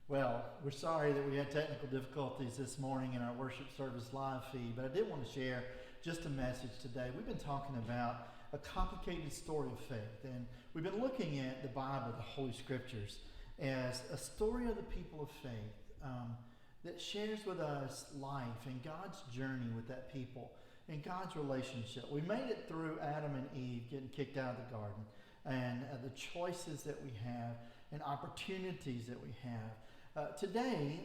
Well, we're sorry that we had technical difficulties this morning in our worship service live feed, but I did want to share just a message today. We've been talking about a complicated story of faith, and we've been looking at the Bible, the Holy Scriptures, as a story of the people of faith that shares with us life and God's journey with that people and God's relationship. We made it through Adam and Eve getting kicked out of the garden and the choices that we have and opportunities that we have. Today,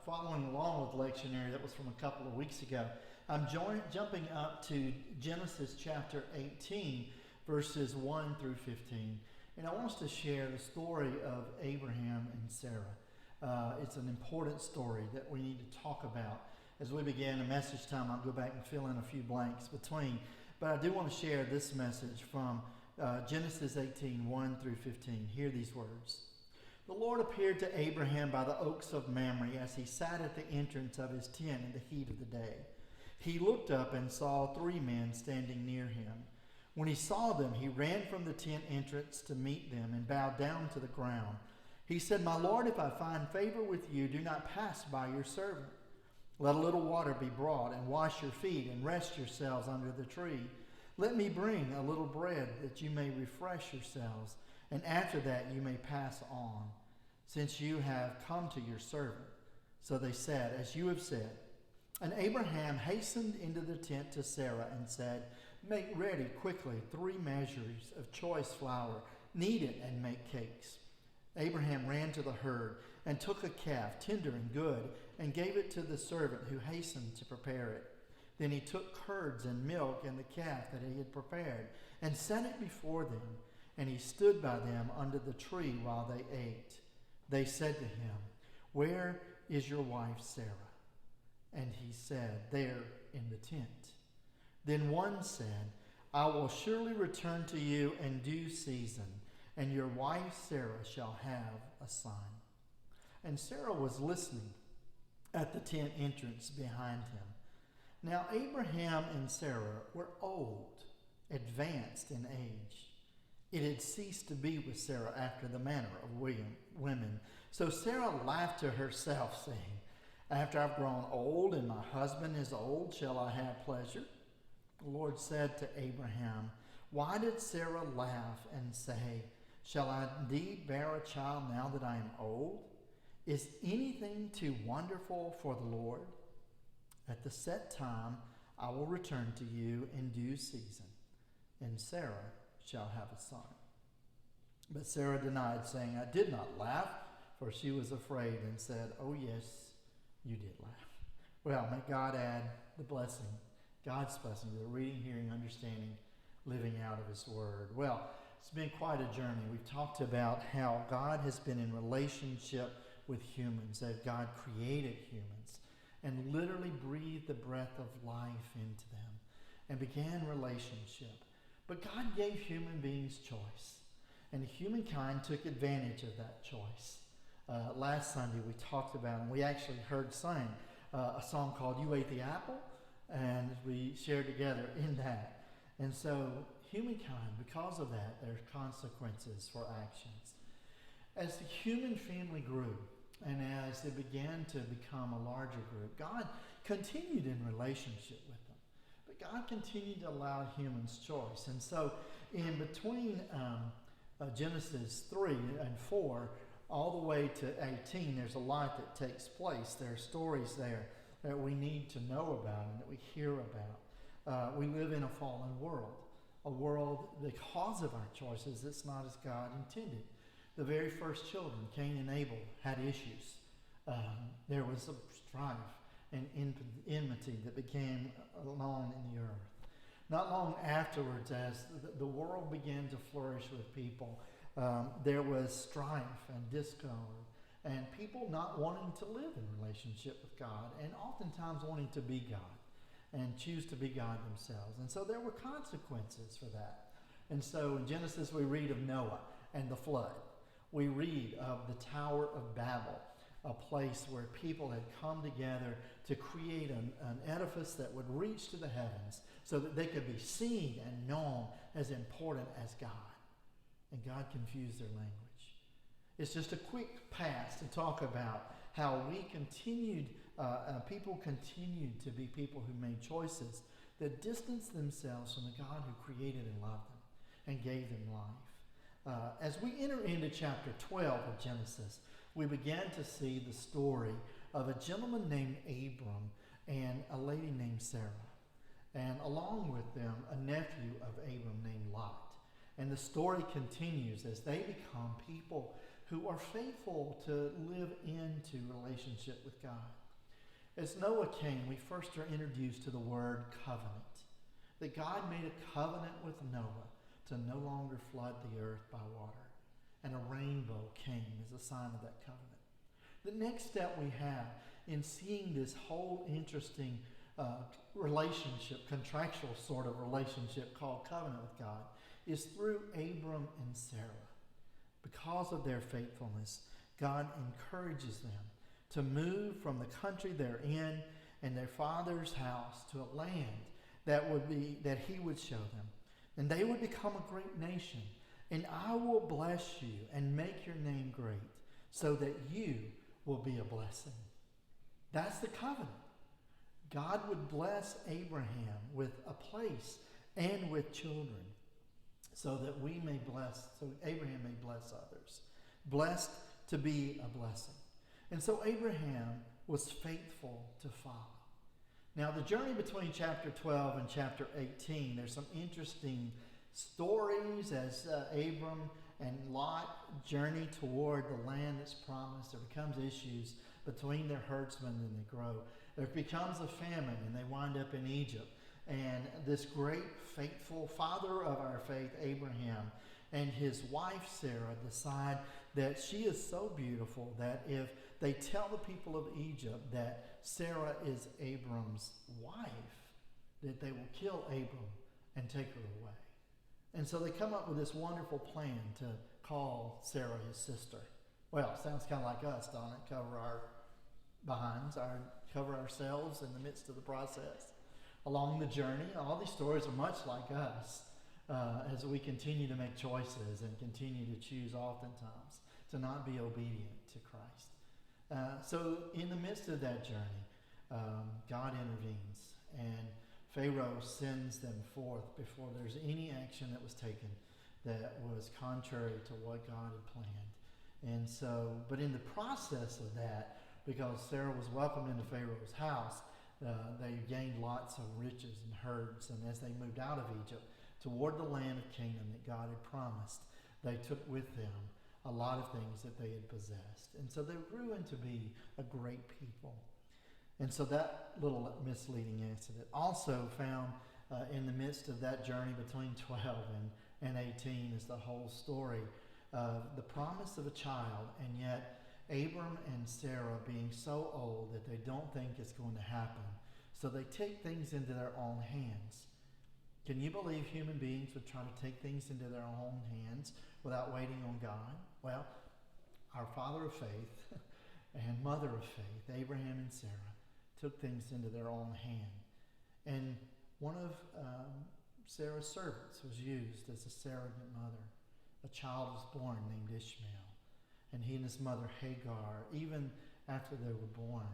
following along with the lectionary that was from a couple of weeks ago, I'm jumping up to Genesis chapter 18, verses 1 through 15. And I want us to share the story of Abraham and Sarah. It's an important story that we need to talk about. As we begin a message time, I'll go back and fill in a few blanks between. But I do want to share this message from Genesis 18, 1 through 15. Hear these words. The Lord appeared to Abraham by the oaks of Mamre as he sat at the entrance of his tent in the heat of the day. He looked up and saw 3 men standing near him. When he saw them, he ran from the tent entrance to meet them and bowed down to the ground. He said, "My Lord, if I find favor with you, do not pass by your servant. Let a little water be brought and wash your feet and rest yourselves under the tree. Let me bring a little bread that you may refresh yourselves, and after that you may pass on, since you have come to your servant." So they said, "As you have said." And Abraham hastened into the tent to Sarah and said, "Make ready quickly 3 measures of choice flour, knead it and make cakes." Abraham ran to the herd and took a calf, tender and good, and gave it to the servant who hastened to prepare it. Then he took curds and milk and the calf that he had prepared and set it before them, and he stood by them under the tree while they ate. They said to him, "Where is your wife Sarah?" And he said, "There in the tent." Then one said, "I will surely return to you in due season, and your wife Sarah shall have a son." And Sarah was listening at the tent entrance behind him. Now Abraham and Sarah were old, advanced in age. It had ceased to be with Sarah after the manner of women. So Sarah laughed to herself, saying, "After I've grown old and my husband is old, shall I have pleasure?" The Lord said to Abraham, "Why did Sarah laugh and say, 'Shall I indeed bear a child now that I am old?' Is anything too wonderful for the Lord? At the set time I will return to you in due season, and Sarah shall have a son." But Sarah denied, saying, "I did not laugh," for she was afraid, and said, "Oh yes, you did laugh." Well, may God add the blessing, God's blessing, to the reading, hearing, understanding, living out of his word. Well, it's been quite a journey. We've talked about how God has been in relationship with humans, that God created humans and literally breathed the breath of life into them and began relationship. But God gave human beings choice, and humankind took advantage of that choice. Last Sunday we talked about, and we actually heard sing a song called "You Ate the Apple," and we shared together in that. And so humankind, because of that, there's consequences for actions. As the human family grew, and as it began to become a larger group, God continued in relationship with them. But God continued to allow humans choice. And so in between Genesis 3 and 4, all the way to 18, there's a lot that takes place. There are stories there that we need to know about and that we hear about. We live in a fallen world, a world because of our choices that's not as God intended. The very first children, Cain and Abel, had issues. There was some strife and enmity that became known in the earth. Not long afterwards, as the world began to flourish with people, there was strife and discord, and people not wanting to live in relationship with God, and oftentimes wanting to be God and choose to be God themselves. And so there were consequences for that. And so in Genesis we read of Noah and the flood. We read of the Tower of Babel, a place where people had come together to create an edifice that would reach to the heavens so that they could be seen and known as important as God. And God confused their language. It's just a quick pass to talk about how people continued to be people who made choices that distanced themselves from the God who created and loved them and gave them life. As we enter into chapter 12 of Genesis, we began to see the story of a gentleman named Abram and a lady named Sarah, and along with them, a nephew of Abram named Lot. And the story continues as they become people who are faithful to live into relationship with God. As Noah came, we first are introduced to the word covenant. That God made a covenant with Noah to no longer flood the earth by water. And a rainbow came as a sign of that covenant. The next step we have in seeing this whole interesting relationship, contractual sort of relationship called covenant with God, is through Abram and Sarah. Because of their faithfulness, God encourages them to move from the country they're in and their father's house to a land that he would show them. And they would become a great nation. And I will bless you and make your name great so that you will be a blessing. That's the covenant. God would bless Abraham with a place and with children so that Abraham may bless others. Blessed to be a blessing. And so Abraham was faithful to follow. Now, the journey between chapter 12 and chapter 18, there's some interesting stories as Abram and Lot journey toward the land that's promised. There becomes issues between their herdsmen and they grow. There becomes a famine and they wind up in Egypt. And this great faithful father of our faith, Abraham, and his wife Sarah decide that she is so beautiful that if they tell the people of Egypt that Sarah is Abram's wife, that they will kill Abram and take her away. And so they come up with this wonderful plan to call Sarah his sister. Well, sounds kind of like us, don't it? Cover our behinds, cover ourselves in the midst of the process. Along the journey, all these stories are much like us as we continue to make choices and continue to choose oftentimes to not be obedient to Christ. So in the midst of that journey, God intervenes and Pharaoh sends them forth before there's any action that was taken that was contrary to what God had planned. And so, but in the process of that, because Sarah was welcomed into Pharaoh's house, they gained lots of riches and herds. And as they moved out of Egypt toward the land of Canaan that God had promised, they took with them a lot of things that they had possessed. And so they grew into be a great people. And so that little misleading incident also found in the midst of that journey between 12 and 18 is the whole story of the promise of a child, and yet Abram and Sarah being so old that they don't think it's going to happen. So they take things into their own hands. Can you believe human beings would try to take things into their own hands without waiting on God? Well, our father of faith and mother of faith, Abraham and Sarah, took things into their own hand. And one of Sarah's servants was used as a surrogate mother. A child was born named Ishmael. And he and his mother Hagar, even after they were born,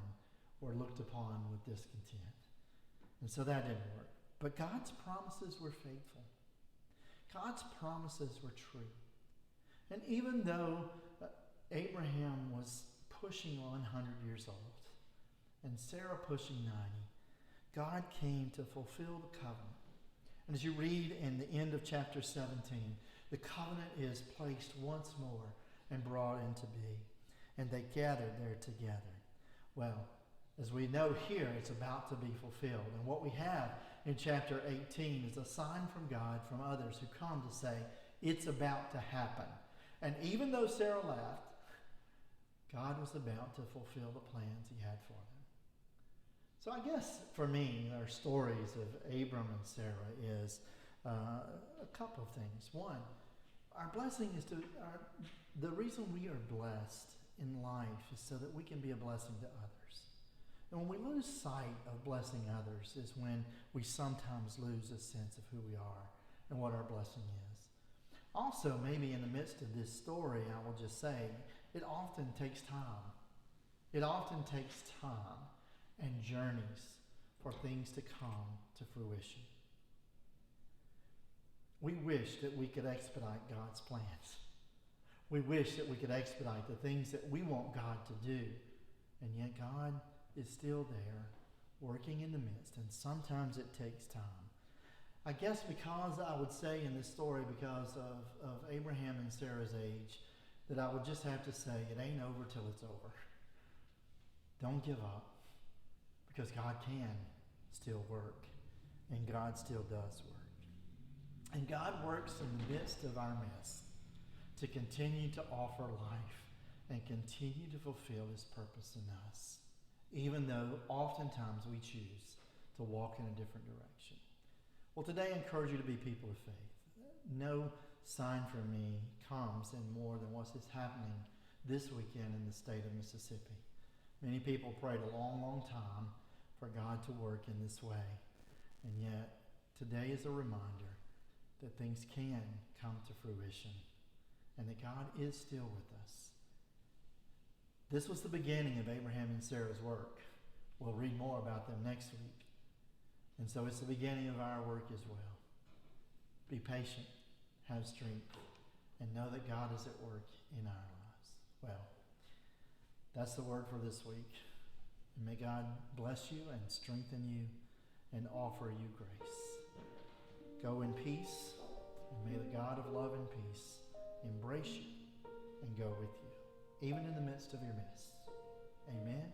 were looked upon with discontent. And so that didn't work. But God's promises were faithful. God's promises were true. And even though Abraham was pushing 100 years old and Sarah pushing 90, God came to fulfill the covenant. And as you read in the end of chapter 17, the covenant is placed once more and brought into being. And they gathered there together. Well, as we know here, it's about to be fulfilled. And what we have in chapter 18 is a sign from God from others who come to say, it's about to happen. And even though Sarah laughed, God was about to fulfill the plans he had for them. So I guess for me, our stories of Abram and Sarah is a couple of things. One, our blessing is the reason we are blessed in life is so that we can be a blessing to others. And when we lose sight of blessing others is when we sometimes lose a sense of who we are and what our blessing is. Also, maybe in the midst of this story, I will just say, it often takes time. It often takes time and journeys for things to come to fruition. We wish that we could expedite God's plans. We wish that we could expedite the things that we want God to do. And yet God is still there, working in the midst, and sometimes it takes time. I guess because I would say in this story, because of Abraham and Sarah's age, that I would just have to say, it ain't over till it's over. Don't give up, because God can still work, and God still does work. And God works in the midst of our mess to continue to offer life and continue to fulfill His purpose in us, even though oftentimes we choose to walk in a different direction. Well, today I encourage you to be people of faith. No sign from me comes in more than what is happening this weekend in the state of Mississippi. Many people prayed a long, long time for God to work in this way. And yet, today is a reminder that things can come to fruition and that God is still with us. This was the beginning of Abraham and Sarah's work. We'll read more about them next week. And so it's the beginning of our work as well. Be patient, have strength, and know that God is at work in our lives. Well, that's the word for this week. And may God bless you and strengthen you and offer you grace. Go in peace, and may the God of love and peace embrace you and go with you, even in the midst of your mess. Amen